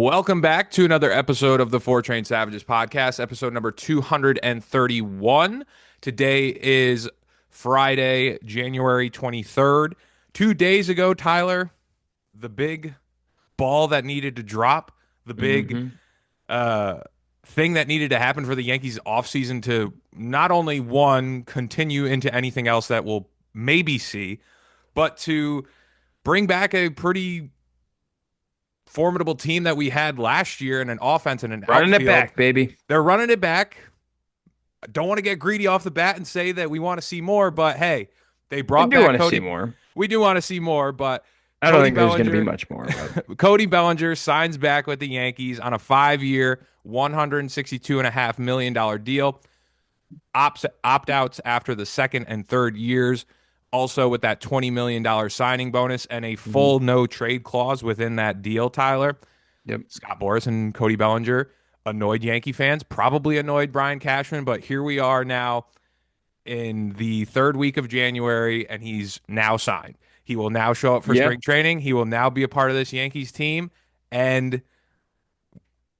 Welcome back to another episode of the Four Train Savages podcast, episode number 231. Today is Friday, January 23rd. 2 days ago, Tyler, the big ball that needed to drop, the big hmm uh, thing that needed to happen for the Yankees offseason to not only one, continue into anything else that we'll maybe see, but to bring back a pretty formidable team that we had last year in an offense and an Running it outfield. back, baby. They're running it back. I don't want to get greedy off the bat and say that we want to see more, but hey, they I brought do back want to see Cody. more. We do want to see more, but I don't Cody think there's going to be Bellinger, much more, but Cody Bellinger signs back with the Yankees on a 5-year, $162.5 million deal. Opt outs after the second and third years. Also, with that $20 million signing bonus and a Mhm. full no trade clause within that deal, Tyler. Yep. Scott Boras and Cody Bellinger annoyed Yankee fans, probably annoyed Brian Cashman, but here we are now in the third week of January, and he's now signed. He will now show up for Yeah. spring training. He will now be a part of this Yankees team, and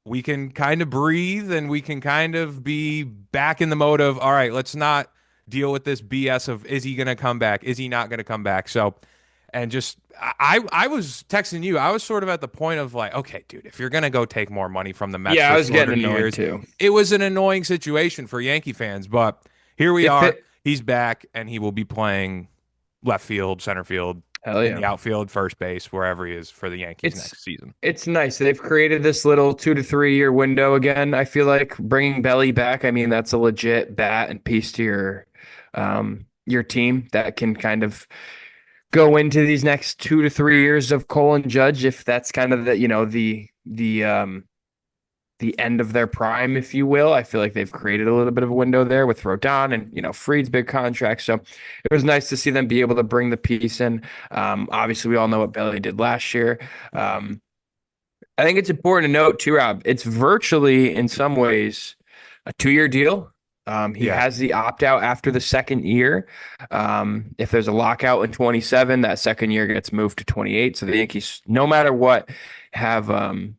we can kind of breathe and we can kind of be back in the mode of, all right, let's not deal with this BS of is he going to come back? Is he not going to come back? So, and just I was texting you. I was sort of at the point of like, okay, dude, if you're gonna go take more money from the Mets Yeah, I for was shorter getting annoyed years, too. it was an annoying situation for Yankee fans. But here we If are. it, He's back, and he will be playing left field, center field, hell in yeah. the outfield, first base, wherever he is for the Yankees It's next season. it's nice. They've created this little 2 to 3 year window again. I feel like bringing Belly back, I mean, that's a legit bat and piece to your team that can kind of go into these next 2 to 3 years of Cole and Judge if that's kind of the end of their prime, if you will. I feel like they've created a little bit of a window there with Rodon and Freed's big contract. So it was nice to see them be able to bring the piece in. Obviously, we all know what Belly did last year. Um, I think it's important to note too, Rob. It's virtually, in some ways, a 2 year deal. He Yeah. has the opt out after the second year. If there's a lockout in 27, that second year gets moved to 28. So the Yankees, no matter what, have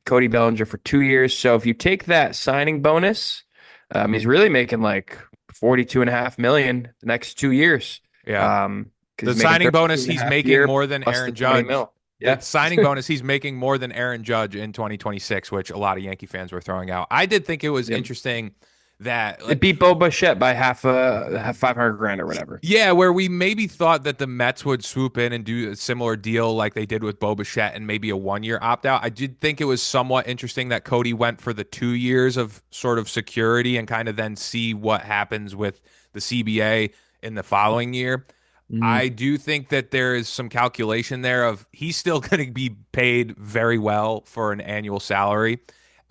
Cody Bellinger for 2 years. So if you take that signing bonus, he's really making like 42.5 million the next 2 years. Yeah. Because The he's making signing 32 bonus, and a he's half making year more than plus the Aaron 20 Judge. mil. The Yeah. signing bonus, he's making more than Aaron Judge in 2026, which a lot of Yankee fans were throwing out. I did think it was Yep. interesting that, It like, beat Bo Bichette by half 500 grand or whatever. yeah, where we maybe thought that the Mets would swoop in and do a similar deal like they did with Bo Bichette and maybe a 1 year opt out. I did think it was somewhat interesting that Cody went for the 2 years of sort of security and kind of then see what happens with the CBA in the following year. hmm I do think that there is some calculation there of he's still going to be paid very well for an annual salary.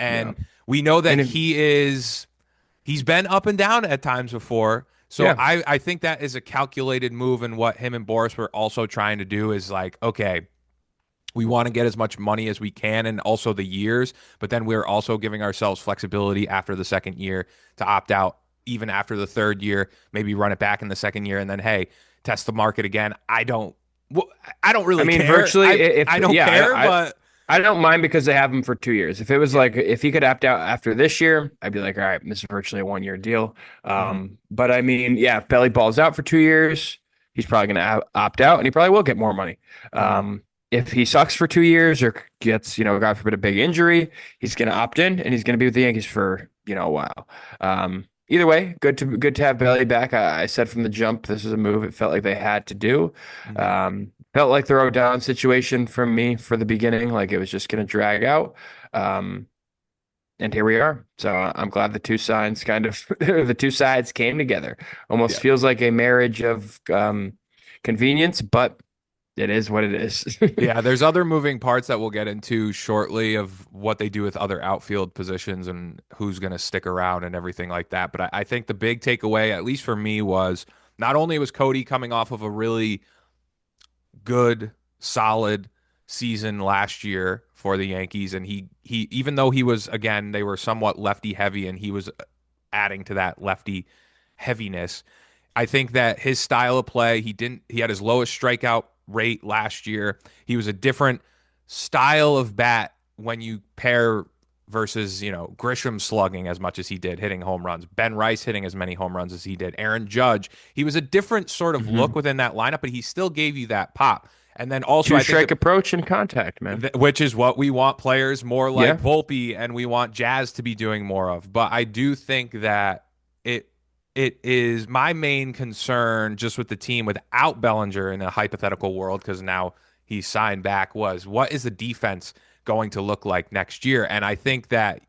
Yeah. And we know that And if he's been up and down at times before. So yeah, I think that is a calculated move. And what him and Boris were also trying to do is like, okay, we want to get as much money as we can and also the years, but then we're also giving ourselves flexibility after the second year to opt out, even after the third year, maybe run it back in the second year, and then hey, test the market again. I don't I really mean, care. virtually, I don't care, but I don't mind because they have him for 2 years. If it was yeah. like if he could opt out after this year, I'd be like, all right, this is virtually a 1 year deal. Mhm. But I mean, yeah, if Belly balls out for 2 years, he's probably going to opt out, and he probably will get more money. Mhm. If he sucks for 2 years or gets, God forbid, a big injury, he's going to opt in and he's going to be with the Yankees for a while. Either way, good to have Belly back. I said from the jump, this is a move it felt like they had to do. Mhm. Felt like the Rodon situation from me for the beginning, like it was just going to drag out. Um, and here we are. So I'm glad the two sides kind of the two sides came together. Almost Yeah. feels like a marriage of convenience, but it is what it is. Yeah, there's other moving parts that we'll get into shortly of what they do with other outfield positions and who's going to stick around and everything like that. But I think the big takeaway, at least for me, was not only was Cody coming off of a really good, solid season last year for the Yankees, and he even though he was again they were somewhat lefty heavy, and he was adding to that lefty heaviness. I think that his style of play, he had his lowest strikeout rate last year. He was a different style of bat when you pair versus, Grisham slugging as much as he did, hitting home runs, Ben Rice hitting as many home runs as he did, Aaron Judge, he was a different sort of look Hmm. within that lineup, but he still gave you that pop. And then also, Two I think strike approach and contact, man. which is what we want players more like Yeah. Volpe and we want Jazz to be doing more of. But I do think that it it is my main concern just with the team without Bellinger in a hypothetical world because now he's signed back was what is the defense going to look like next year? And I think that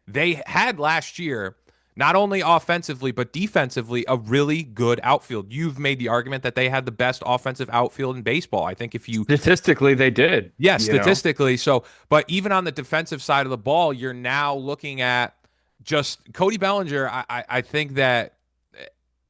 they had last year not only offensively but defensively a really good outfield. You've made the argument that they had the best offensive outfield in baseball. I think if you Statistically, they did, yes, you know. statistically. So, but even on the defensive side of the ball, you're now looking at just Cody Bellinger. I think that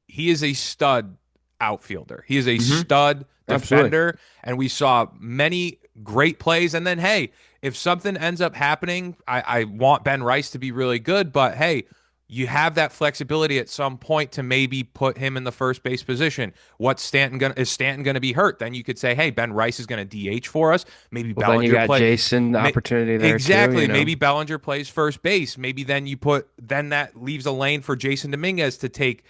he is a stud outfielder. He is a Hmm. stud Absolutely. defender, and we saw many great plays. And then, hey, if something ends up happening, I want Ben Rice to be really good, but hey, you have that flexibility at some point to maybe put him in the first base position. What's Stanton gonna is Stanton gonna be hurt? Then you could say, hey, Ben Rice is gonna DH for us. Maybe Well, then you Bellinger got play. Jason May, opportunity there too, exactly. you Maybe know. Bellinger plays first base. Maybe then that leaves a lane for Jason Dominguez to take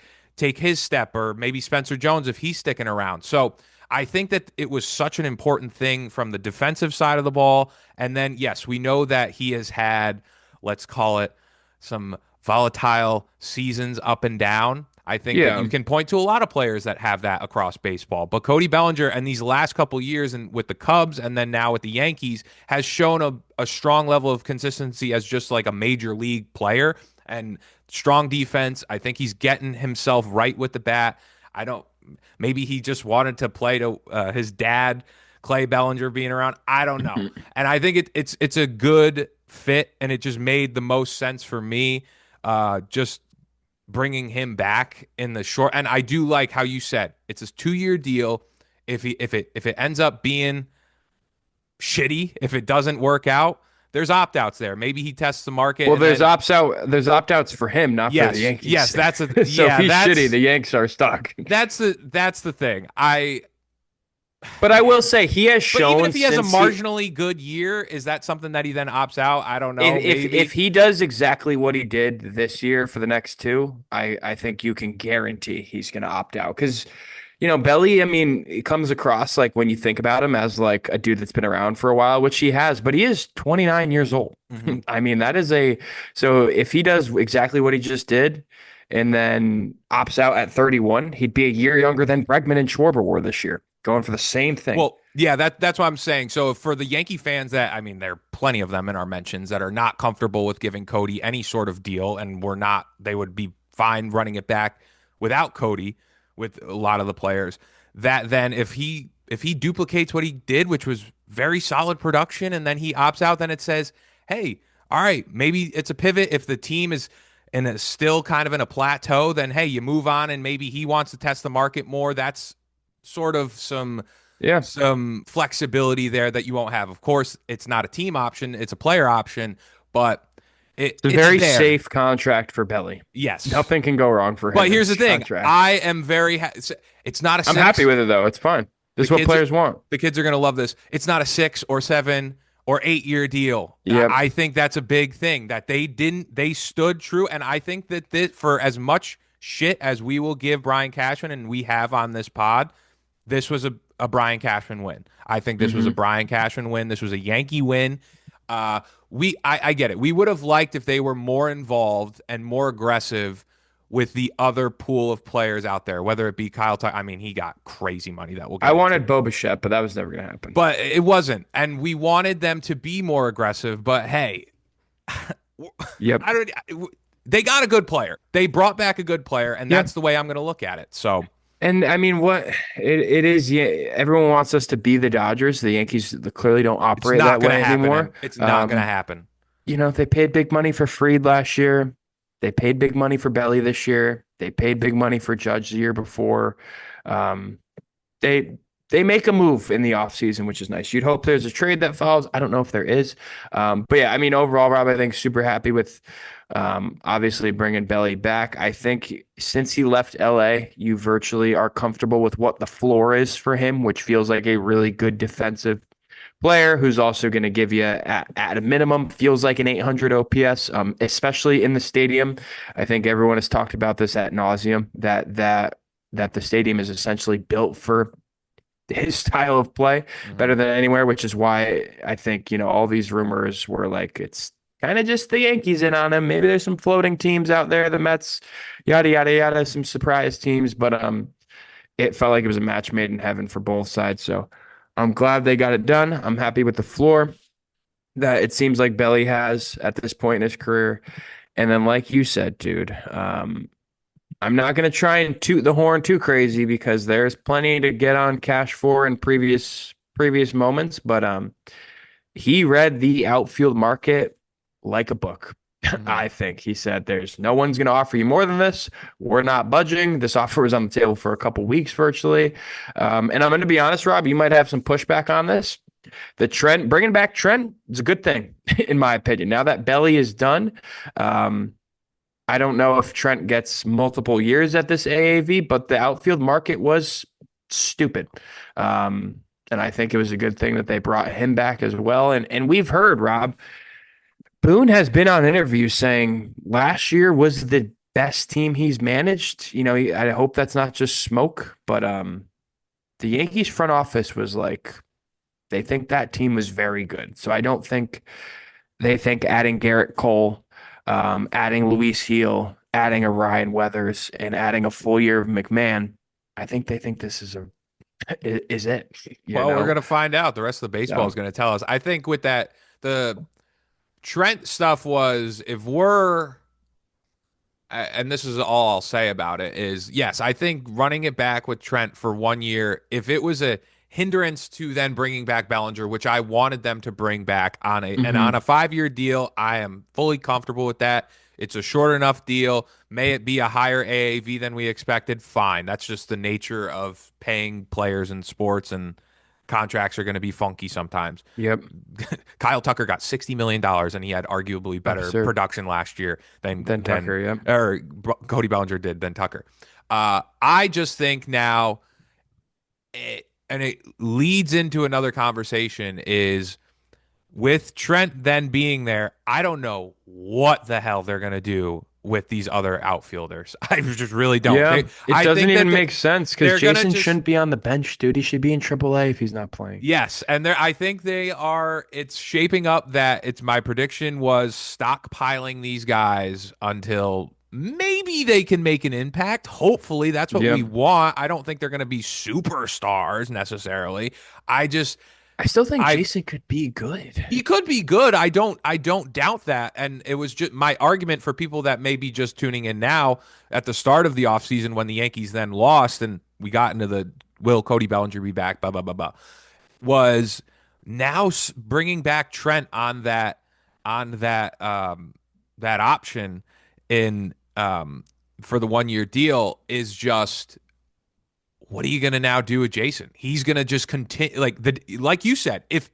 his step, or maybe Spencer Jones if he's sticking around. So I think that it was such an important thing from the defensive side of the ball. And then, yes, we know that he has had, let's call it, some volatile seasons up and down. I think that Yeah. you can point to a lot of players that have that across baseball. But Cody Bellinger, and these last couple years, and with the Cubs, and then now with the Yankees, has shown a strong level of consistency as just like a major league player and strong defense. I think he's getting himself right with the bat. I don't. Maybe he just wanted to play to his dad, Clay Bellinger, being around. I don't know, and I think it's a good fit, and it just made the most sense for me. Just bringing him back in the short, and I do like how you said it's a 2 year deal. If it ends up being shitty, if it doesn't work out, there's opt outs there. Maybe he tests the market, Well, and then there's opt outs for him, not for the yes, Yankees. that's a So if yeah, he's shitty, the Yanks are stuck. that's the thing. I But I will say he has But even shown if he has a since he marginally good year, is that something that he then opts out? I don't know. if Maybe. he does exactly what he did this year for the next two, I think you can guarantee he's going to opt out because Belly, I mean, it comes across like when you think about him as like a dude that's been around for a while, which he has, but he is 29 years old. Hmm. I mean, that is so if he does exactly what he just did and then opts out at 31, he'd be a year younger than Bregman and Schwarber were this year, going for the same thing. Well, yeah, that's what I'm saying. So for the Yankee fans that I mean, there are plenty of them in our mentions that are not comfortable with giving Cody any sort of deal, and they would be fine running it back without Cody with a lot of the players. That then if he duplicates what he did, which was very solid production, and then he opts out, then it says, hey, all right, maybe it's a pivot. If the team is still kind of in a plateau, then hey, you move on, and maybe he wants to test the market more. That's sort of Yeah. some flexibility there that you won't have. Of course, it's not a team option, it's a player option, but It's a it's very there. safe contract for Belly. Yes. Nothing can go wrong for But him in here's the this thing. contract. I am it's not a I'm happy 6. with it though. It's fine. The This is what kids players want. the kids are going to love this. It's not a 6 or 7 or 8 year deal. Yep. I think that's a big thing that they stood true, and I think that for as much shit as we will give Brian Cashman and we have on this pod, this was a Brian Cashman win. I think this was a Hmm. Brian Cashman win. This was a Yankee win. I get it. We would have liked if they were more involved and more aggressive with the other pool of players out there, whether it be Kyle Tucker. I mean, he got crazy money that we'll I get into. wanted Bo Bichette, but that was never going to happen. But it wasn't. And we wanted them to be more aggressive. But hey, Yep. I don't. They got a good player. They brought back a good player, and Yeah. that's the way I'm going to look at it. So And I mean, it is, yeah, everyone wants us to be the Dodgers. The Yankees clearly don't it's operate not that going to way happen, anymore. and it's not going to Um, happen. they paid big money for Freed last year. They paid big money for Belly this year. They paid big money for Judge the year before. Um, they they make a move in the offseason, which is nice. You'd hope there's a trade that follows. I don't know if there is. But yeah, I mean, overall, Rob, I think super happy with obviously bringing Belly back. I think since he left LA, you virtually are comfortable with what the floor is for him, which feels like a really good defensive player who's also going to give you at a minimum feels like an 800 OPS, especially in the stadium. I think everyone has talked about this ad nauseum that the stadium is essentially built for his style of play better Mhm. than anywhere, which is why I think, all these rumors were like it's kind of just the Yankees in on him. Maybe there's some floating teams out there, the Mets, yada yada yada, some surprise teams, but it felt like it was a match made in heaven for both sides. So I'm glad they got it done. I'm happy with the floor that it seems like Belly has at this point in his career. And then, like you said, dude, I'm not going to try and toot the horn too crazy because there's plenty to get on cash for in previous moments. But he read the outfield market like a book. Mhm. I think he said, "There's no one's going to offer you more than this. We're not budging." This offer was on the table for a couple weeks virtually, and I'm going to be honest, Rob. You might have some pushback on this. The Trent bringing back Trent is a good thing, in my opinion. Now that Belly is done, um, I don't know if Trent gets multiple years at this AAV, but the outfield market was stupid. And I think it was a good thing that they brought him back as well. And we've heard, Rob, Boone has been on interviews saying last year was the best team he's managed. I hope that's not just smoke, but the Yankees front office was like they think that team was very good. So I don't think they think adding Garrett Cole, adding Luis Heel, adding a Ryan Weathers, and adding a full year of McMahon. I think they think this is it, you Well, we're know? gonna find out. The rest of the baseball is So gonna tell us. I think with that, the Trent stuff was if we're and this is all I'll say about it is yes, I think running it back with Trent for 1 year, if it was a hindrance to then bringing back Bellinger, which I wanted them to bring back on a mhm. 5 year deal, I am fully comfortable with that. It's a short enough deal. May it be a higher AAV than we expected? Fine. That's just the nature of paying players in sports, and contracts are going to be funky sometimes. Yep. Kyle Tucker got $60 million, and he had arguably better Absurd. production last year than Then Tucker. Yep. Cody Bellinger did than Tucker. I just think now, and it leads into another conversation is with Trent then being there. I don't know what the hell they're gonna do with these other outfielders. I just really don't. Yeah. It I doesn't think that even make sense because they're gonna Jason just shouldn't be on the bench, dude. He should be in AAA if he's not playing. yes, and I think they are. It's shaping up that it's my prediction was stockpiling these guys until maybe they can make an impact. Hopefully, that's what we Yep. want. I don't think they're going to be superstars necessarily. I just, I still think I Jason could be good. he could be good. I don't doubt that. And it was just my argument for people that may be just tuning in now at the start of the offseason when the Yankees then lost and we got into the will Cody Bellinger be back? Blah blah blah blah was now bringing back Trent on that option in for the 1 year deal is just what are you going to now do with Jason? He's going to just continue like you said, if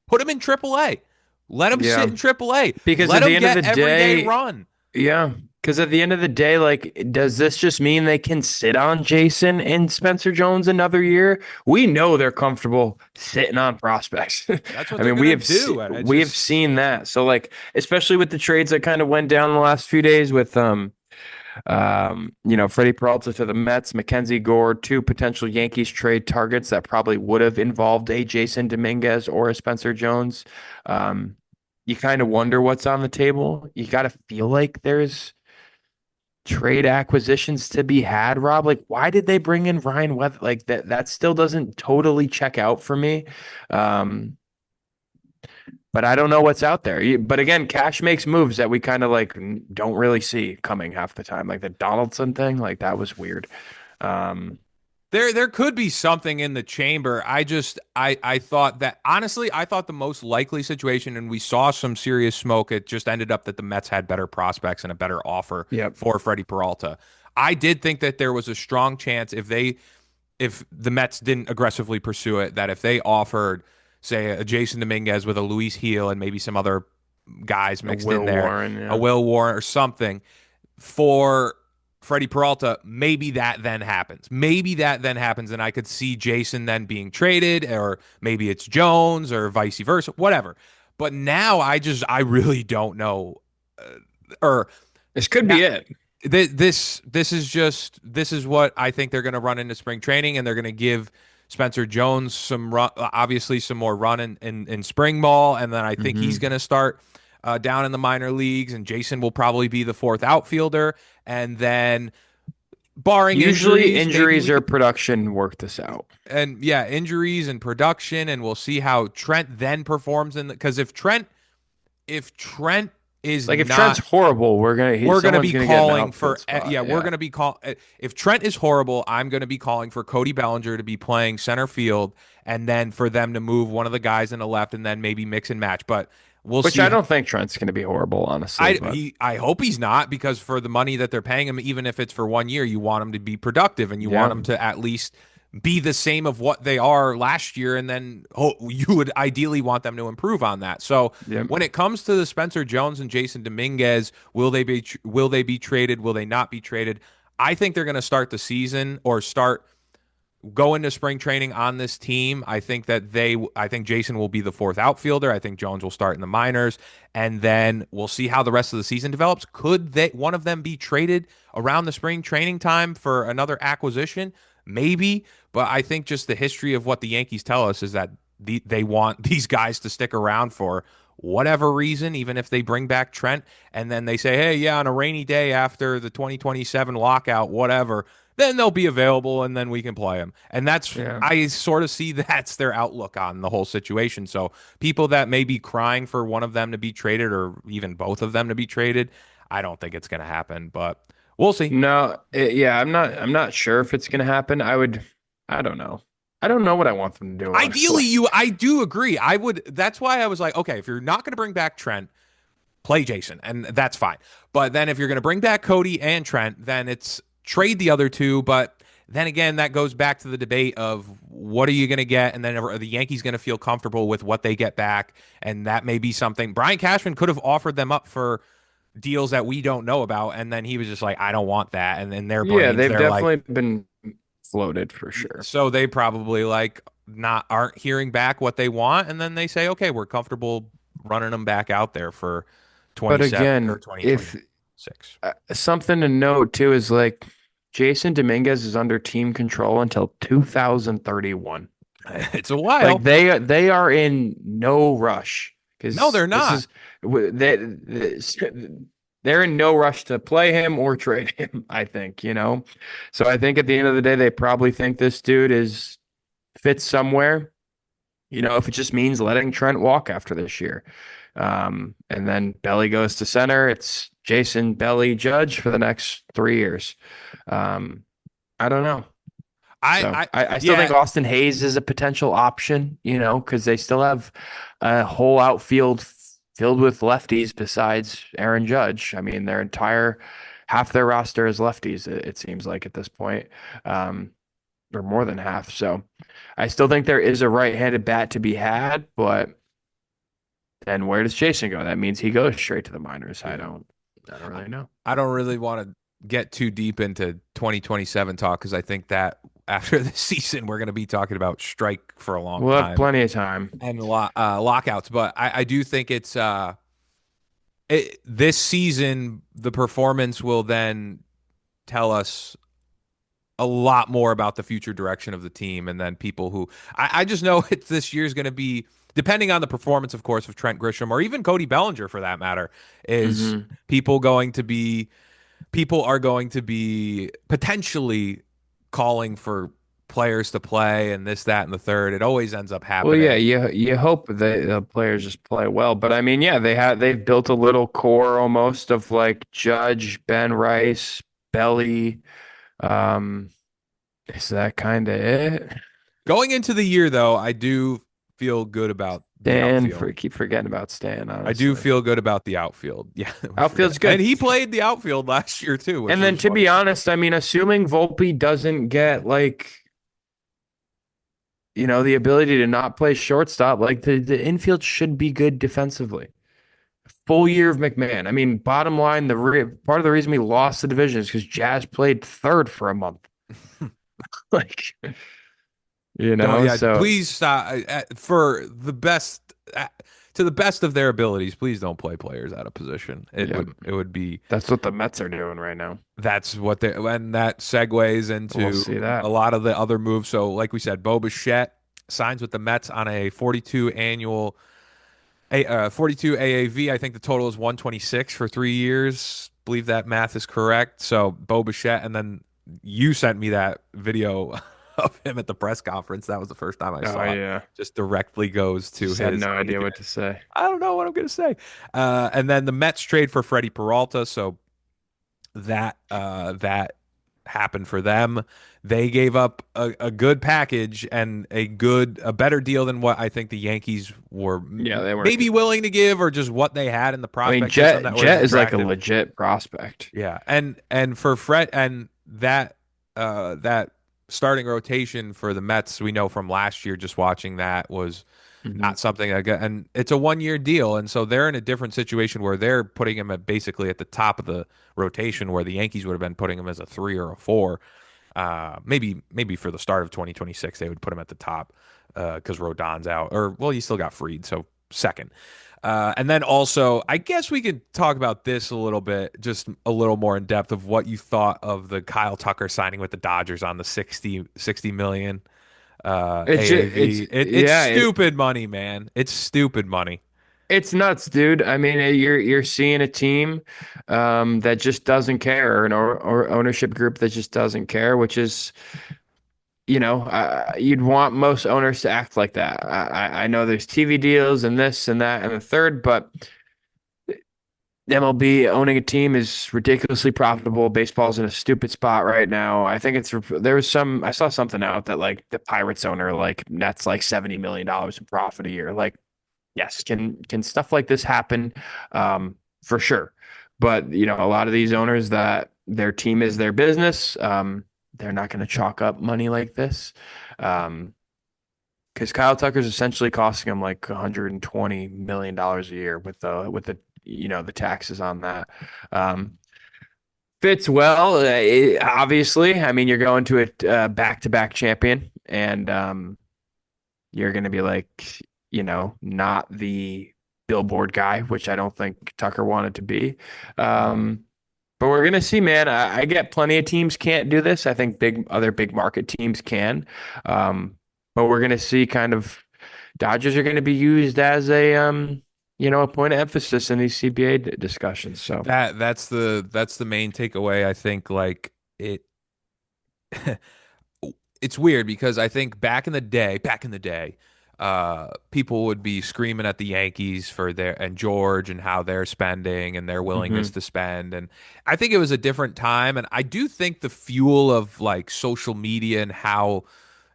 put him in AAA. Let him sit Yeah. in AAA. Because Let at the him end of get the everyday day, run. yeah. Because at the end of the day, like, does this just mean they can sit on Jason and Spencer Jones another year? We know they're comfortable sitting on prospects. That's what I they're mean, going to do. And it's we have just seen that. So like, especially with the trades that kind of went down the last few days with Freddie Peralta to the Mets, Mackenzie Gore, two potential Yankees trade targets that probably would have involved a Jason Dominguez or a Spencer Jones. Um, you kind of wonder what's on the table. You got to feel like there's trade acquisitions to be had, Rob. Like, why did they bring in Ryan Weather? Like that still doesn't totally check out for me. Um, but I don't know what's out there. But again, Cash makes moves that we kind of like don't really see coming half the time. Like the Donaldson thing, like that was weird. Um, there could be something in the chamber. I thought that honestly, I thought the most likely situation, and we saw some serious smoke. It just ended up that the Mets had better prospects and a better offer yep. for Freddie Peralta. I did think that there was a strong chance if the Mets didn't aggressively pursue it, that if they offered, say, a Jason Dominguez with a Luis Heel and maybe some other guys A mixed in Will there, Warren, a yeah. Will Warren or something for Freddie Peralta, maybe that then happens. Maybe that then happens, and I could see Jason then being traded, or maybe it's Jones, or vice versa, whatever. But now I really don't know. Or This could now, be it. this is what I think they're going to run into spring training, and they're going to give Spencer Jones some run, obviously some more run in spring ball, and then I think he's Hmm. going to start down in the minor leagues, and Jason will probably be the fourth outfielder, and then barring Usually injuries, maybe injuries we or could, production work this out. and yeah, injuries and production, and we'll see how Trent then performs in the, because if Trent is Like if Trent's not, horrible, we're going to someone's be gonna get an calling outfield for, spot. yeah, we're Yeah. going to be call if Trent is horrible, I'm going to be calling for Cody Bellinger to be playing center field, and then for them to move one of the guys in the left, and then maybe mix and match. But we'll Which see. I don't think Trent's gonna be horrible, honestly, but I hope he's not, because for the money that they're paying him, even if it's for 1 year, you want him to be productive, and you want yeah. him to at least be the same of what they are last year, and then you would ideally want them to improve on that. So Yep. when it comes to the Spencer Jones and Jason Dominguez, will they be traded? Will they not be traded? I think they're going to start the season, or start go into spring training on this team. I think Jason will be the fourth outfielder. I think Jones will start in the minors, and then we'll see how the rest of the season develops. Could one of them be traded around the spring training time for another acquisition? Maybe, but I think just the history of what the Yankees tell us is that they want these guys to stick around for whatever reason, even if they bring back Trent, and then they say, hey, yeah, on a rainy day after the 2027 lockout, whatever, then they'll be available, and then we can play them. And Yeah. I sort of see that's their outlook on the whole situation. So people that may be crying for one of them to be traded, or even both of them to be traded, I don't think it's going to happen, but we'll see. No, yeah, I'm not sure if it's gonna happen. I don't know. I don't know what I want them to do, Ideally, honestly. I do agree. I would, that's why I was like, okay, if you're not going to bring back Trent, play Jason, and that's fine. But then if you're going to bring back Cody and Trent, then it's trade the other two. But then again, that goes back to the debate of what are you going to get, and then are the Yankees going to feel comfortable with what they get back, and that may be something. Brian Cashman could have offered them up for deals that we don't know about, and then he was just like, I don't want that, and in their Yeah, brains, they've they're like, definitely been floated for sure. so they probably like not aren't hearing back what they want, and then they say, okay, we're comfortable running them back out there for But 27 or again, if 2026. something to note too is like Jason Dominguez is under team control until 2031. It's a Like while. they are in no rush No, because they're this not. is they they're in no rush to play him or trade him, I think, you know. So I think at the end of the day, they probably think this dude is fits somewhere, you know, if it just means letting Trent walk after this year. And then Belly goes to center. It's Jason Belly Judge for the next 3 years. Um, I don't know. So I I still think yeah, Austin Hayes is a potential option, you know, because they still have a whole outfield filled with lefties besides Aaron Judge. I mean, their entire half their roster is lefties, it seems like at this point, um, or more than half. So I still think there is a right-handed bat to be had, but then where does Jason go? That means he goes straight to the minors. yeah. I don't really know. I don't really want to get too deep into 2027 talk, because I think that after the season we're going to be talking about strike for a long We'll have time, plenty of time. and lockouts. But I do think this season the performance will then tell us a lot more about the future direction of the team. And then people who I just know this year's going to be, depending on the performance, of course, of Trent Grisham, or even Cody Bellinger for that matter, is Hmm. people going to be people are going to be potentially calling for players to play, and this, that, and the third. It always ends up Well, yeah, happening. you hope the players just play well, but I mean, yeah, they've built a little core almost of like Judge, Ben Rice, Belly. Um, is that kind of it? Going into the year, though, I do feel good about the Stan, outfield. keep forgetting about Stan, I do honestly. feel good about the outfield. Yeah, we forget. Outfield's And good. he played the outfield last year too, which And then was to funny. be honest, I mean, assuming Volpe doesn't get like, you know, the ability to not play shortstop, like the infield should be good defensively. full year of McMahon. I mean, bottom line, part of the reason we lost the division is because Jazz played third for a month. Like, Don't, yeah, so please stop for the best to the best of their abilities. Please don't play players out of position. yeah, It would be that's what the Mets are doing right now. that's what they and that segues We'll into see a that. lot of the other moves. So, like we said, Bo Bichette signs with the Mets on a 42 annual 42 AAV. I think the total is 126 for 3 years. Believe that math is correct. So Bo Bichette, and then you sent me that video of him at the press conference. That was the first time I Oh saw it. yeah, Just directly goes to just had his no idea agent. what to say. I don't know what I'm gonna say. And then the Mets trade for Freddie Peralta. So that happened for them. They gave up a good package and a better deal than what I think the Yankees were Yeah, they weren't. maybe willing to give, or just what they had in the I mean, prospect system Jet that was Jet is like a attractive. legit prospect. Yeah, and for Fred and that starting rotation for the Mets, we know from last year, just watching that was Hmm. not something I got, and it's a 1 year deal, and so they're in a different situation where they're putting him at basically at the top of the rotation, where the Yankees would have been putting him as a 3 or a 4. Maybe for the start of 2026 they would put him at the top because Rodon's out, or well, you still got Freed, so second. And then also, I guess we could talk about this a little bit, just a little more in depth of what you thought of the Kyle Tucker signing with the Dodgers on the 60 million It's AAV. It's yeah, stupid money, man. It's stupid money. it's nuts, dude. I mean, you're seeing a team that just doesn't care, or ownership group that just doesn't care, which is, you'd want most owners to act like that. I know there's TV deals and this and that and the third, but MLB owning a team is ridiculously profitable. Baseball's in a stupid spot right now. I think I saw something out that like the Pirates owner like nets like $70 million in profit a year. Like, yes, can stuff like this happen? For sure. But a lot of these owners that their team is their business, they're not going to chalk up money like this. Because Kyle Tucker's essentially costing them like $120 million a year with the the taxes on that. Um, Fits well, obviously. I mean, you're going to a back-to-back champion, and you're going to be like, not the billboard guy, which I don't think Tucker wanted to be. Um, but we're going to see, man. I get plenty of teams can't do this. I think other big market teams can. But we're going to see kind of Dodgers are going to be used as a point of emphasis in these CBA discussions. So, That's the main takeaway. I think like it it's weird because I think back in the day, people would be screaming at the Yankees for their and George and how they're spending and their willingness hmm to spend. And I think it was a different time. And I do think the fuel of like social media and how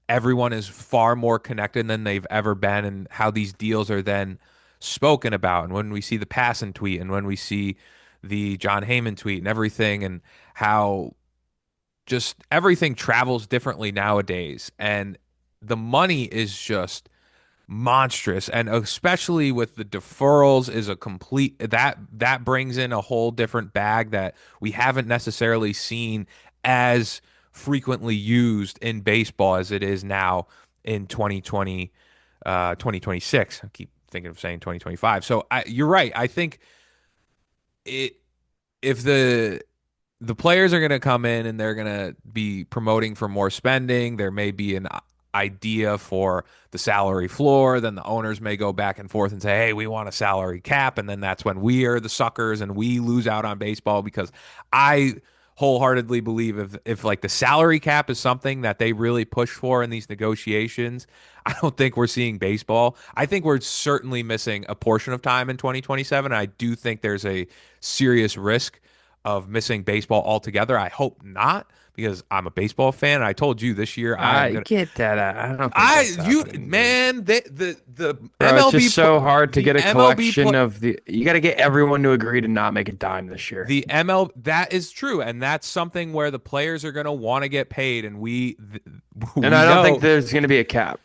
everyone is far more connected than they've ever been, and how these deals are then spoken about. And when we see the Passan tweet and when we see the John Heyman tweet and everything, and how just everything travels differently nowadays, and the money is just monstrous, and especially with the deferrals is a complete that brings in a whole different bag that we haven't necessarily seen as frequently used in baseball as it is now in 2026. I keep thinking of saying 2025. So you're right. I think it if the players are going to come in and they're going to be promoting for more spending. There may be an idea for the salary floor. Then the owners may go back and forth and say, hey, we want a salary cap. And then that's when we are the suckers and we lose out on baseball, because I wholeheartedly believe if like the salary cap is something that they really push for in these negotiations, I don't think we're seeing baseball. I think we're certainly missing a portion of time in 2027. I do think there's a serious risk of missing baseball altogether. I hope not, because I'm a baseball fan. And I told you this year I am I gonna. get that. I don't think I that's you happening, dude. man the Bro, it's MLB just so hard to the get a MLB collection of you got to get everyone to agree to not make a dime this year. the ML that is true, and that's something where the players are going to want to get paid, and And we I don't think know. there's going to be a cap.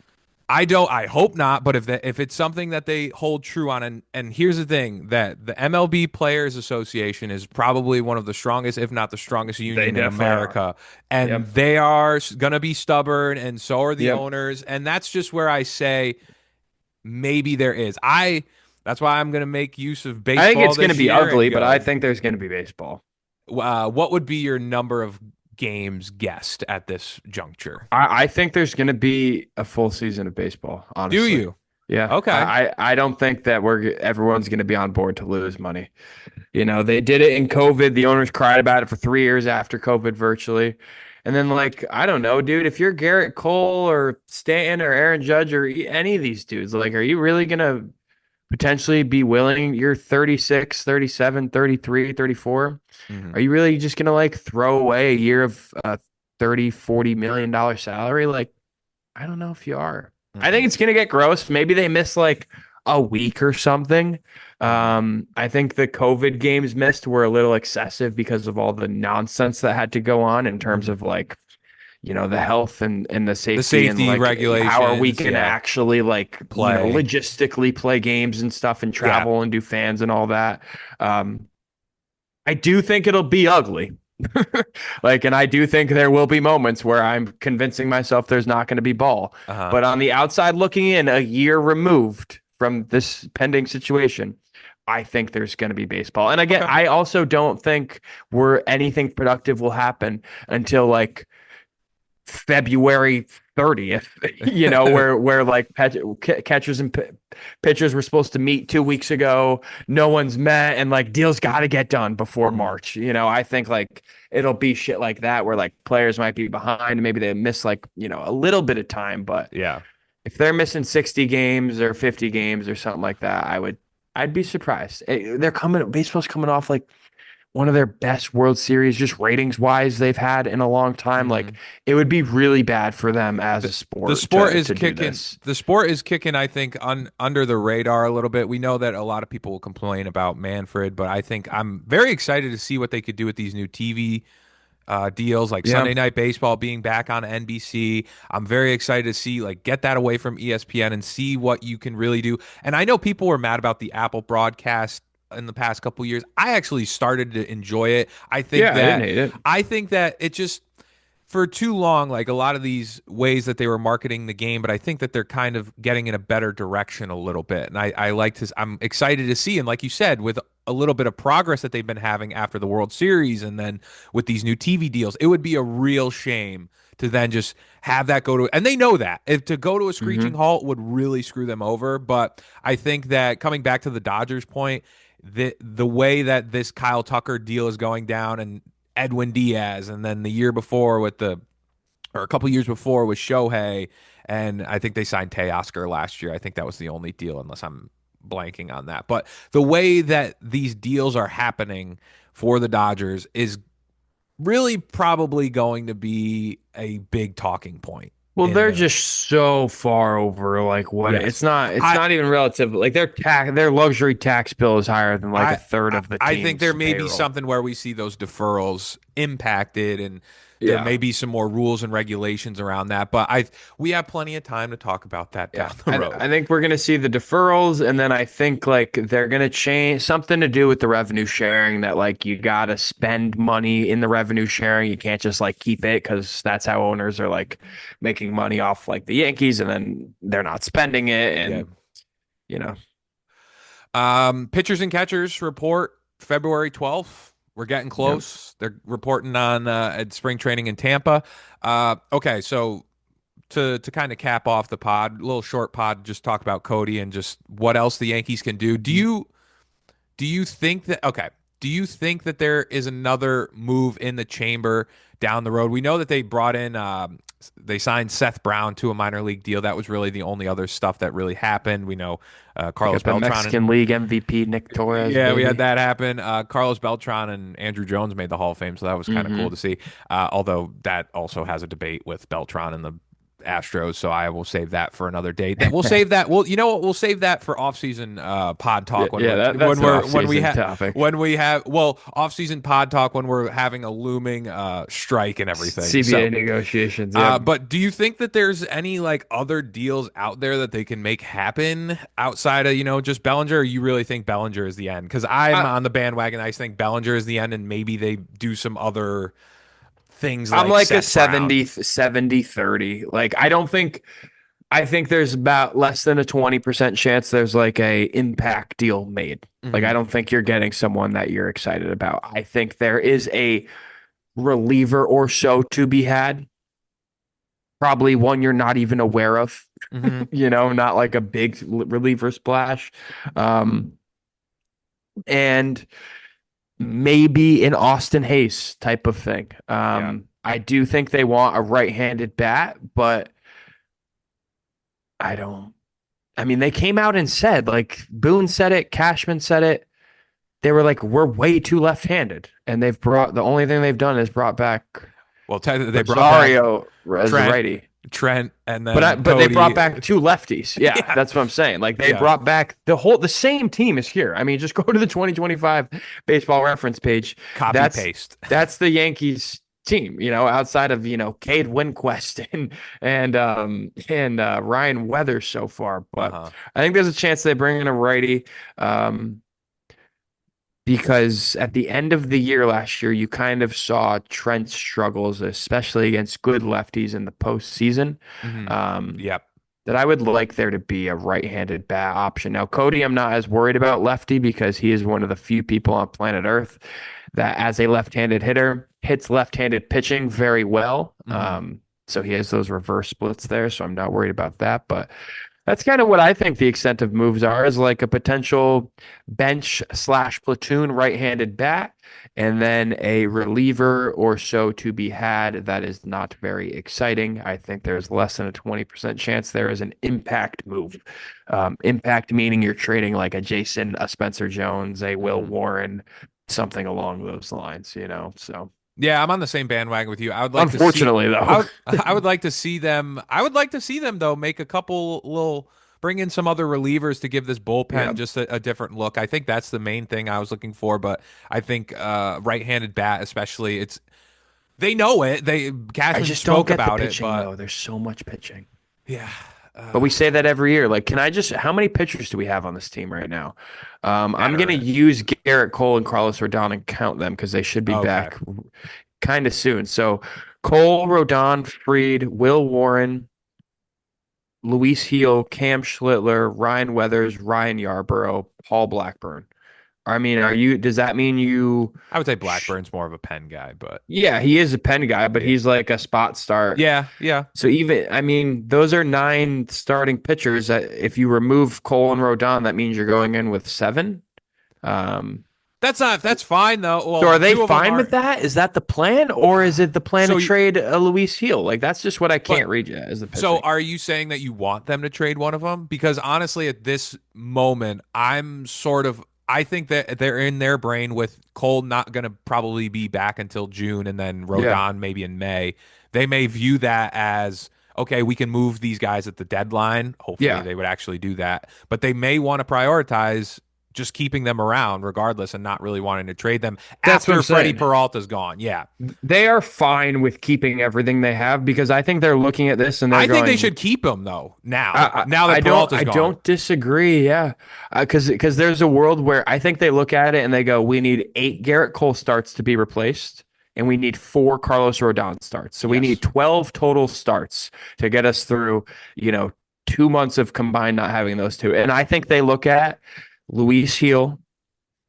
I don't. I hope not. But if it's something that they hold true on, and here's the thing, that the MLB Players Association is probably one of the strongest, if not the strongest They union in definitely are. America, and Yep. they are going to be stubborn, and so are the Yep. owners, and that's just where I say maybe there is. I. That's why I'm going to make use of I think baseball it's going to this be year and ugly, but I go. think there's going to be baseball. What would be your number of games guessed at this juncture? I think there's going to be a full season of baseball, Do honestly. you? Yeah, Okay. I don't think that everyone's going to be on board to lose money. They did it in COVID. The owners cried about it for 3 years after COVID, virtually. And then, like, I don't know, dude, if you're Garrett Cole or Stanton or Aaron Judge or any of these dudes, like, are you really going to potentially be willing? You're 36, 37, 33, 34. Hmm. Are you really just going to, like, throw away a year of 30, $40 million salary? Like, I don't know if you are. I think Hmm. it's gonna get gross. Maybe they miss like a week or something. Hmm. I think the COVID games missed were a little excessive because of all the nonsense that had to go on in terms Hmm. of like, the health and the The safety and safety like how are we regulations, gonna yeah, actually like, play, logistically play games and stuff and yeah, travel and do fans and all that. Um, I do think it'll be ugly. Like, and I do think there will be moments where I'm convincing myself there's not going to be ball. uh-huh. But on the outside looking in, a year removed from this pending situation, I think there's going to be baseball. And again, Okay. I also don't think where anything productive will happen until like February 30th, where like catchers and pitchers were supposed to meet 2 weeks ago. No one's met, and like deals got to get done before Mhm. March. I think like it'll be shit like that where like players might be behind. Maybe they miss like, a little bit of time, but Yeah. if they're missing 60 games or 50 games or something like that, I'd be surprised. Baseball's coming off like one of their best World Series, just ratings wise, they've had in a long time. Like, Hmm. it would be really bad for them as a The sport sport to is to do kicking. this. The sport is kicking, I think, under the radar a little bit. We know that a lot of people will complain about Manfred, but I think I'm very excited to see what they could do with these new TV deals, like Yeah, Sunday Night Baseball being back on NBC. I'm very excited to see, like, get that away from ESPN and see what you can really do. And I know people were mad about the Apple broadcast in the past couple years. I actually started to enjoy it. yeah, I didn't hate it. I think that it just for too long, like a lot of these ways that they were marketing the game, but I think that they're kind of getting in a better direction a little bit. And I like to, I'm excited to see. And like you said, with a little bit of progress that they've been having after the World Series and then with these new TV deals, it would be a real shame to then just have that go to, and they know that if to go to a screeching Hmm. halt would really screw them over. But I think that coming back to the Dodgers point, the way that this Kyle Tucker deal is going down and Edwin Diaz, and then the year before with the or a couple years before with Shohei, and I think they signed Teoscar last year. I think that was the only deal, unless I'm blanking on that. But the way that these deals are happening for the Dodgers is really probably going to be a big talking point Well, in they're the just so far over like what yes. it's I not even relative. Like their luxury tax bill is higher than like a I third of the I think there team's may be payroll. something where we see those deferrals impacted and there Yeah. may be some more rules and regulations around that, but I we have plenty of time to talk about that Yeah, down the road. I think we're gonna see the deferrals, and then I think like they're gonna change something to do with the revenue sharing. That like you gotta spend money in the revenue sharing. You can't just like keep it because that's how owners are like making money off like the Yankees, and then they're not spending it, Yeah. and you know, Pitchers and catchers report February 12th. We're getting yep. close. They're reporting on at spring training in Tampa. Okay, so to kind of cap off the pod, a little short pod, just talk about Cody and just what else the Yankees can do. Do you think that okay? Do you think that there is another move in the chamber down the road? We know that they brought in they signed Seth Brown to a minor league deal. That was really the only other stuff that really happened. We know You Carlos got the Beltran and Mexican League MVP Nick Torres, yeah, we had baby. that happen. Carlos Beltran and Andrew Jones made the Hall of Fame, so that was kind of cool Hmm. to see. Although that also has a debate with Beltran and the Astros, so I will save that for another date. That we'll save that. Well, you know what? We'll save that for off-season pod Yeah, talk when yeah, we're that's an off-season when topic. we have well off-season pod talk when we're having a looming strike and everything. So, CBA negotiations. Yep. but do you think that there's any like other deals out there that they can make happen outside of just Bellinger? Or you really think Bellinger is the end? Because I'm I, on the bandwagon. I think Bellinger is the end, and maybe they do some other things I'm like like a Seth Brown. 70-30. Like I think there's about less than a 20% chance there's like a impact deal made. Like I Hmm. don't think you're getting someone that you're excited about. I think there is a reliever or so to be had. Probably one you're not even aware of, Hmm. not like a big reliever splash. Um, and maybe an Austin Hayes type of thing. Yeah. I do think they want a right-handed bat, but I don't. I mean, they came out and said, like Boone said it, Cashman said it. They were like, we're way too left-handed, and the only thing they've done is brought back Well, technically, they brought back Rosario as a Trent, righty. Trent, and But then they brought Cody. back two lefties. Yeah, Yeah, that's what I'm saying. Like they yeah. brought back the same team is here. I mean, just go to the 2025 baseball reference page. Copy That's paste. that's the Yankees team, outside of, Cade Winquist and Ryan Weathers so far. But Uh-huh. I think there's a chance they bring in a righty. Because at the end of the year last year, you kind of saw Trent's struggles, especially against good lefties in the postseason. Hmm. Um, Yep. that I would like there to be a right-handed bat option. Now, Cody, I'm not as worried about lefty because he is one of the few people on planet Earth that, as a left-handed hitter, hits left-handed pitching very well. Hmm. So he has those reverse splits there, so I'm not worried about that. But that's kind of what I think the extent of moves are, is like a potential bench slash platoon right-handed bat, and then a reliever or so to be had that is not very exciting. I think there's less than a 20% chance there is an impact move. Impact meaning you're trading like a Jason, a Spencer Jones, a Will Hmm. Warren, something along those lines. So Yeah, I'm on the same bandwagon with you. I would like to see. unfortunately, I though, would. I would like to see them. I would like to see them though make a couple little. Bring in some other relievers to give this yeah, bullpen just a different look. I think that's the main thing I was looking for. But I think right-handed bat, especially, they know it. They I Cashman just don't spoke get the about it, pitching but though. There's so much pitching. yeah. But we say that every year. Like, how many pitchers do we have on this team right now? I'm going to Veteran. use Garrett Cole and Carlos Rodon and count them because they should be Okay. back kind of soon. So Cole, Rodon, Freed, Will Warren, Luis Heel, Cam Schlittler, Ryan Weathers, Ryan Yarborough, Paul Blackburn. I mean, does that mean you, I would say sh- Blackburn's more of a pen guy, but yeah, he is a pen guy, but yeah. he's like a spot start. Yeah, yeah. So I mean, those are nine starting pitchers. That if you remove Cole and Rodon, that means you're going in with seven. Um, That's fine though. so Well, are they two of them fine with are. that? Is that the plan, or is it the plan to So you, trade a Luis Heel? Like that's just what I but can't read yet as the so pitching. are you saying that you want them to trade one of them? Because honestly, at this moment, I think that they're in their brain with Cole not going to probably be back until June and then Yeah, Rodon maybe in May. They may view that as okay, we can move these guys at the deadline. Hopefully, yeah, they would actually do that. But they may want to prioritize just keeping them around regardless and not really wanting to trade them that's what I'm after Freddie saying. Peralta's gone. Yeah. They are fine with keeping everything they have because I think they're looking at this and they're I think they going, should keep him though. Now, I, now I that I don't Peralta's I gone. don't disagree. Yeah, because there's a world where I think they look at it and they go, we need 8 Garrett Cole starts to be replaced, and we need 4 Carlos Rodon starts. So we need Yes. 12 total starts to get us through, 2 months of combined not having those two. And I think they look at Luis Heel,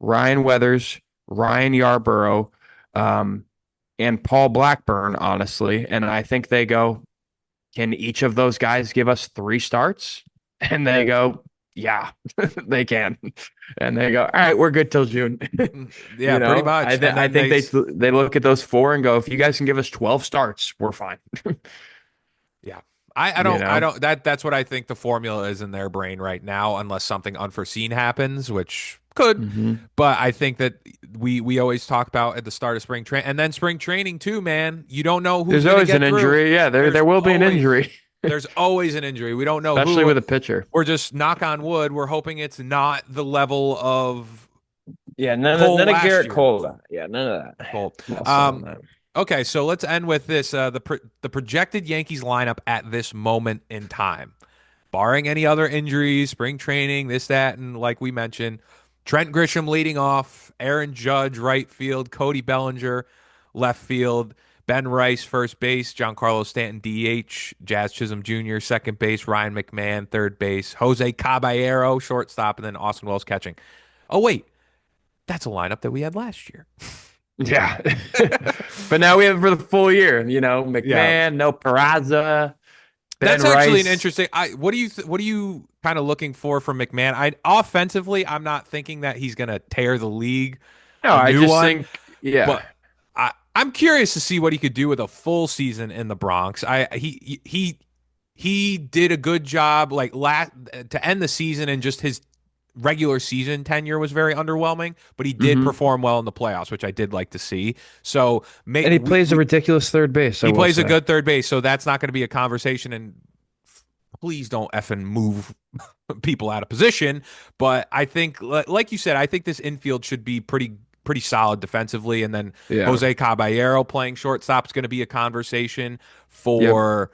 Ryan Weathers, Ryan Yarborough, um, and Paul Blackburn, honestly, and I think they go, can each of those guys give us 3 starts? And they go, yeah, they can. And they go, all right, we're good till June. Yeah, pretty much. And I then think they look at those 4 and go, if you guys can give us 12 starts, we're fine. yeah. You I know? don't that's what I think the formula is in their brain right now, unless something unforeseen happens, which could. hmm But I think that we always talk about at the start of spring train and then spring training too, man. You don't know who's There's gonna always an get through. injury. Yeah, there There's there will be an always injury. There's always an injury. We don't know especially who. with a pitcher. We're just knock on wood. We're hoping it's not the level of Yeah, Cole none of last Garrett year. Cole. Yeah, none of that. Cole. I'm all set on Um, that. okay, so let's end with this. The projected Yankees lineup at this moment in time, barring any other injuries, spring training, this, that, and like we mentioned, Trent Grisham leading off, Aaron Judge right field, Cody Bellinger left field, Ben Rice first base, Giancarlo Stanton DH, Jazz Chisholm Jr. second base, Ryan McMahon third base, Jose Caballero shortstop, and then Austin Wells catching. Oh wait, that's a lineup that we had last year. Yeah. But now we have for the full year, Yeah, McMahon, no Peraza, Ben that's actually an Rice. interesting. What are you kind of looking for from McMahon? I offensively, I'm not thinking that he's going to tear the league No, a I new just one, think, yeah. but I'm curious to see what he could do with a full season in the Bronx. He did a good job like to end the season, and just his regular season tenure was very underwhelming, but he did hmm perform well in the playoffs, which I did like to see. So And he plays a ridiculous third base, I he will plays a say. good third base, so that's not going to be a conversation. And please don't effing move people out of position. But I think, like you said, I think this infield should be pretty solid defensively. And then Yeah. Jose Caballero playing shortstop is going to be a conversation Yep. for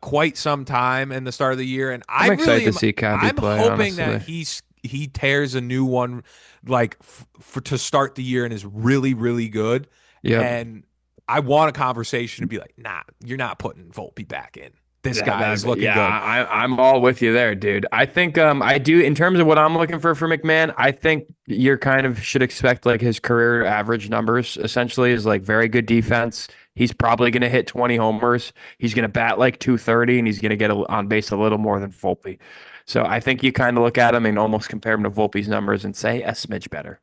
quite some time in the start of the year. And I I'm excited really to am. see Cabby I'm play, hoping that honestly. he tears a new one, like for to start the year, and is really good. Yep. And I want a conversation to be like, nah, you're not putting Volpe back in. This That, guy is that, looking yeah, good. I'm all with you there, dude. I think I do in terms of what I'm looking for McMahon. I think you're kind of should expect like his career average numbers essentially is like very good defense. He's probably going to hit 20 homers. He's going to bat like 230, and he's going to get on base a little more than Volpe. So I think you kind of look at him and almost compare him to Volpe's numbers and say a smidge better.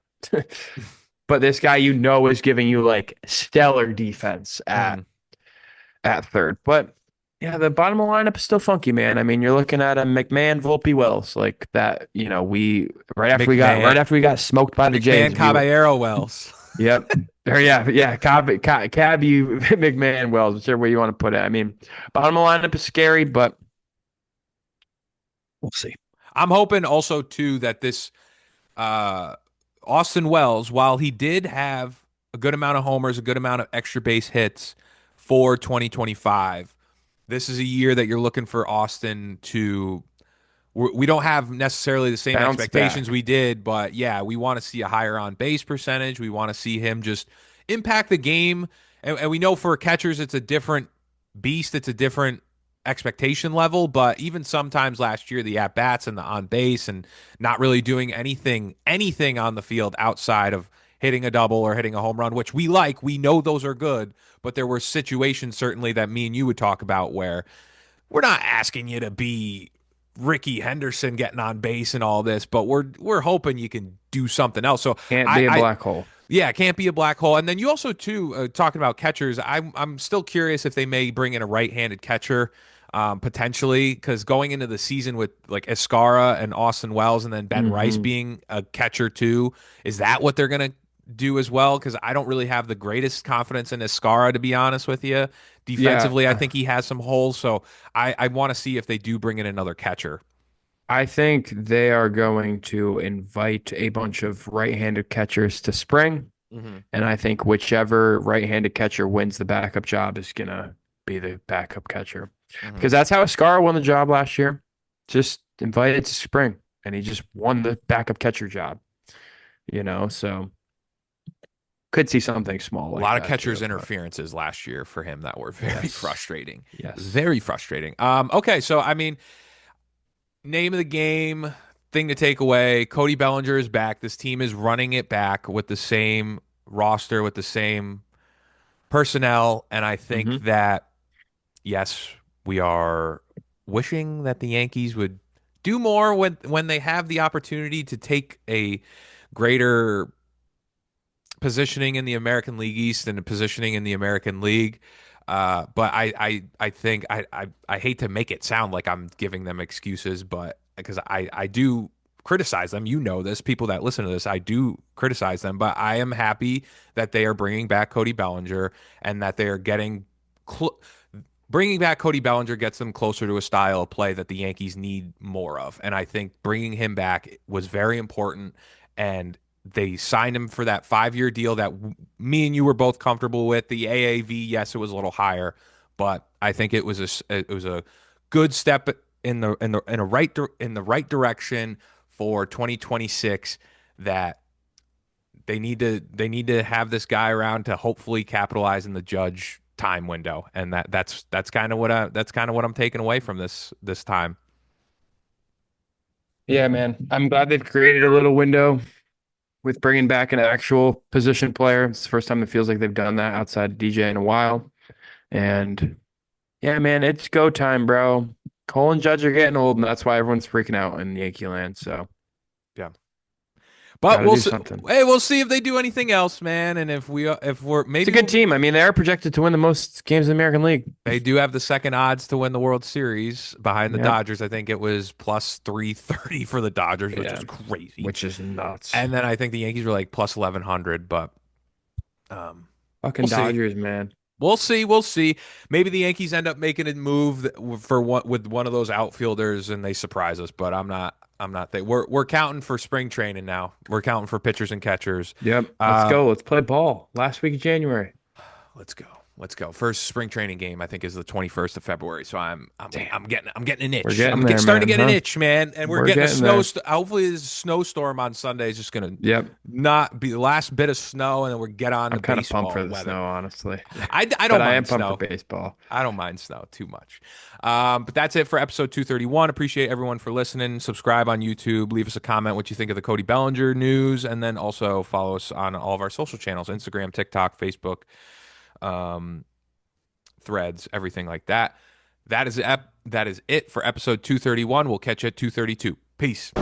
But this guy, is giving you like stellar defense Mhm. at third. But yeah, the bottom of the lineup is still funky, man. I mean, you're looking at a McMahon, Volpe, Wells, like that. We McMahon, right after we got smoked by the McMahon, Jays. Caballero, Wells. Yep, or yeah, Cabby, McMahon, Wells, whichever way you want to put it. I mean, bottom of the lineup is scary, but we'll see. I'm hoping also too that this uh, Austin Wells, while he did have a good amount of homers, a good amount of extra base hits for 2025, this is a year that you're looking for Austin to. We don't have necessarily the same Bounce expectations back. we did, but yeah, we want to see a higher on base percentage. We want to see him just impact the game. And we know for catchers, it's a different beast, it's a different expectation level. But even sometimes last year, the at bats and the on base and not really doing anything on the field outside of hitting a double or hitting a home run, which we like. We know those are good, but there were situations certainly that me and you would talk about where we're not asking you to be Ricky Henderson getting on base and all this, but we're hoping you can do something else. So Can't I, be a I black hole. yeah, it can't be a black hole. And then you also too talking about catchers. I'm still curious if they may bring in a right-handed catcher. Potentially, because going into the season with like Escara and Austin Wells, and then Ben Rice hmm being a catcher too, is that what they're gonna do as well? Because I don't really have the greatest confidence in Escara, to be honest with you. Yeah, Defensively, I think he has some holes, so I want to see if they do bring in another catcher. I think they are going to invite a bunch of right-handed catchers to spring. Hmm. And I think whichever right-handed catcher wins the backup job is gonna be the backup catcher. Hmm. Because that's how Scar won the job last year. Just invited to spring. And he just won the backup catcher job. So could see something small A like lot of that catchers too. But interferences last year for him that were very yes. frustrating. Yes. Very frustrating. Okay, so I mean, name of the game, thing to take away. Cody Bellinger is back. This team is running it back with the same roster, with the same personnel. And I think hmm that, yes, we are wishing that the Yankees would do more when they have the opportunity to take a greater positioning in the American League East and a positioning in the American League. But I think I hate to make it sound like I'm giving them excuses, but because I do criticize them, you know this, people that listen to this, I do criticize them, but I am happy that they are bringing back Cody Bellinger and that they are getting cl- bringing back Cody Bellinger gets them closer to a style of play that the Yankees need more of. And I think bringing him back was very important. And they signed him for that 5 year deal that me and you were both comfortable with. The AAV, yes, it was a little higher, but I think it was a good step in the right direction for 2026 that they need to have this guy around to hopefully capitalize in the Judge time window, and that's kind of what I'm taking away from this time. Yeah, man. I'm glad they've created a little window with bringing back an actual position player. It's the first time it feels like they've done that outside of DJ in a while. And yeah, man, it's go time, bro. Cole and Judge are getting old, and that's why everyone's freaking out in Yankee land. So Yeah, got but to we'll do see. something. Hey, we'll see if they do anything else, man. And if we're It's a maybe good team. I mean, they are projected to win the most games in the American League. they do have the second odds to win the World Series behind the Yep. Dodgers. I think it was plus 330 for the Dodgers, which Yeah. is crazy. Which is nuts. And then I think the Yankees were like plus 1100, but um, Fucking we'll see. Dodgers, man. We'll see. We'll see. Maybe the Yankees end up making a move for what with one of those outfielders and they surprise us. But I'm not. I'm not. We're counting for spring training now. We're counting for pitchers and catchers. Yep. Let's Uh, go. Let's play ball. Last week of January. let's go. Let's go. First spring training game I think is the 21st of February. So Damn. I'm getting an We're itch. getting I'm there, starting to man, get an huh? itch, man. And we're We're getting a getting there. hopefully this snowstorm on Sunday is just gonna Yep. not be the last bit of snow, and then we get on to I'm kind of pumped for baseball the weather. snow, honestly. I But don't I am mind pumped for snow. baseball. I don't mind snow too much. But that's it for episode 231. Appreciate everyone for listening. Subscribe on YouTube. Leave us a comment what you think of the Cody Bellinger news. And then also follow us on all of our social channels Instagram, TikTok, Facebook, um, Threads, everything like that. That is it for episode 231. We'll catch you at 232. Peace.